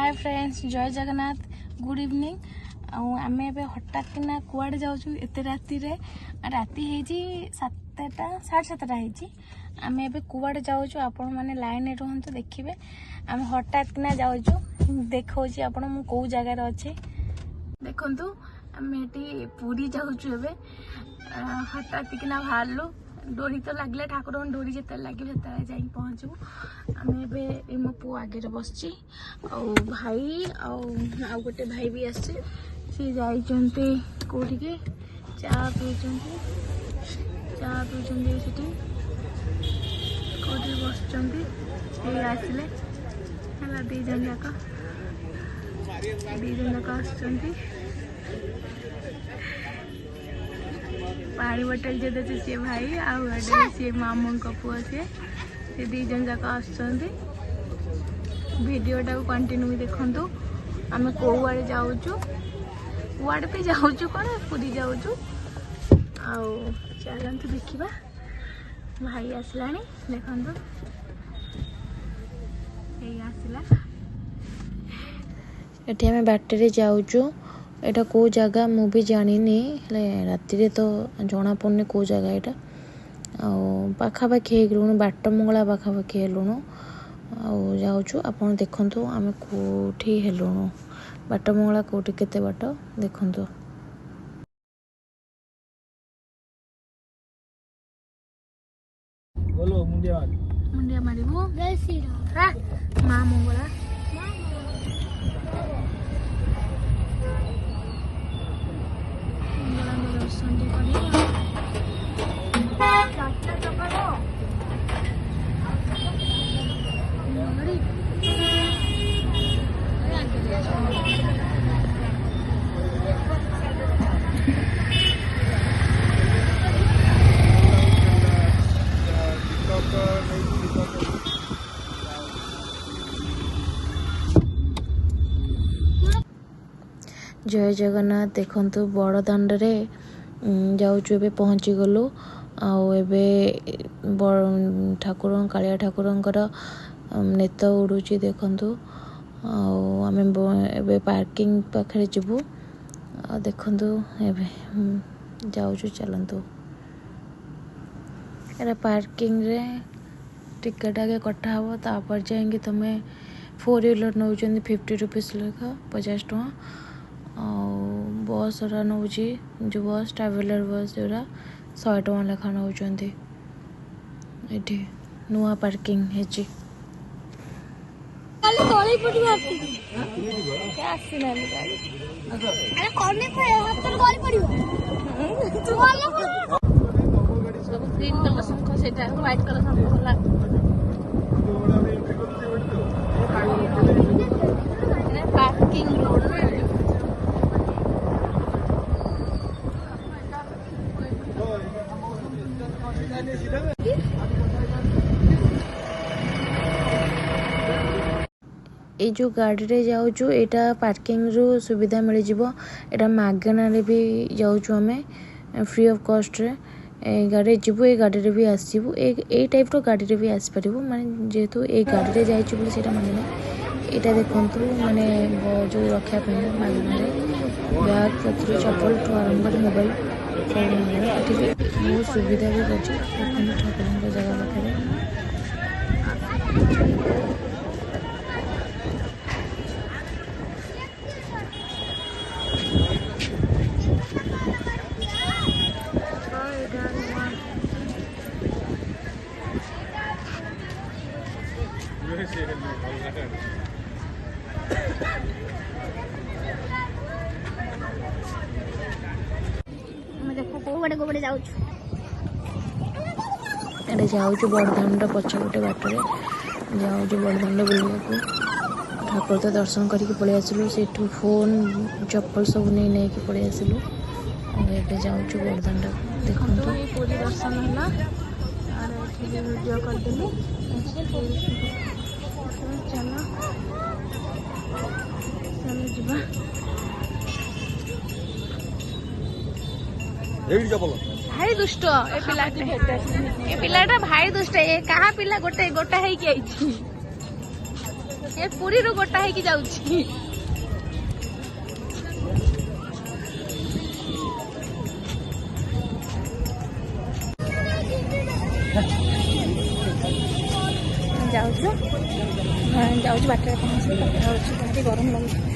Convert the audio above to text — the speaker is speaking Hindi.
हाय फ्रेंड्स, जय जगन्नाथ, गुड इवनिंग। आम हठात किना कुआड़े जाऊँ एत राति राति 7टा 7:30 आम ए कुआड़े जाऊँ। आपण मैंने लाइन रुहतु देखिए। आम हठात किना जाऊँ देखा आपण मु कौ जगार अच्छे देखु। आम ये पूरी जाऊँ हठात किना बाहरलु। डोरी तो लगे ठाकुर डोरी जिते लगे जा पहुँचू। आम ए मो पु आगे बस भाई आउ गोटे भाई भी आसे सी जाइंटे कौटी के चा पीछे सीटी कौटी बस आसिले है दीज जाक पानी बोतल जो दे सी भाई आगे सी मामू का पुआ सी दीज जाक भिडटा को कंटिन्यू देखु। आम कौड़े जाऊँ कुआड़े पे जाऊँ कौन पूरी जाऊँ चलतु देखा। भाई आसला देखु आसला ये आम बाटर जाऊँ। एटा को जगह मु भी जानी राति तो जना पड़ने को जगह यहाँ पाखापाखि हेलुणु बाट मंगला पाखापाखि हेलुणु जाऊँ। आप देखु आम कौटी हेलुणु बाट मंगला कौटी केते बाट देखु। मुंडिया मारिबो माँ मंगला जय जगन्नाथ। देखु बड़ दाण्डे जाऊँ पहुँची गलु। ठाकुर कालिया ठाकुर नेत उड़ू देखु। आम ए पार्किंग पाखे जीवु देखु जाऊँ चलतु। एरा पार्किंग रे टिकेट आगे कटाव तापर जाएंगे तुम्हें 4 व्हीलर नौ 50 रुपीस लेखा 50 टका। बस नौ जो बस ट्रावेलर बस जो 100 टका लेखा नौ। ये नुआ पार्किंग है ग्रीन कलर शंख से व्हाइट कलर शंख पार्किंग रोड ये जो गाड़ी रे जाऊँ यहाँ पार्किंग रू सुविधा मिल जाए। मागना भी जाऊँ आम फ्री ऑफ कॉस्ट रे गाड़ी जीवु। ये गाड़ी रे भी आसबू ए टाइप रो गाड़ी रे भी आसपार माने जेहेतु ये गाड़ी रे जाइए माने यहाँ देखु माने जो रखापी मागना बैग पत्र चप्पल ठू आरंभ कर मोबाइल सब बहुत सुविधा भी अच्छी ठाकुर जगह पाखे। देखो कौड़े जाऊँ बड़दाण्ड पछपटे बाटर जाऊँ बड़दाण्ड बुलवाक। ठाकुर तो दर्शन करके पलि आसलु से फोन चप्पल सब नहीं कि पलि आसलु। ए जाऊँ बड़दाण्ड देखो पूरी दर्शन है वीडियो करदेली। चलो चलो भाई दुष्ट ए पिलाटा भाई दुष्ट ये कहा पिला गोटे गोटा है कि ଏ ପୁରୀରୁ ଗୋଟା ହେଇକି ଯାଉଛି। ଯାଉଛୁ ବାଟରେ ପହଞ୍ଚିକି କଥା ହଉଛି, ଭାରି ଗରମ ଲାଗୁଛି।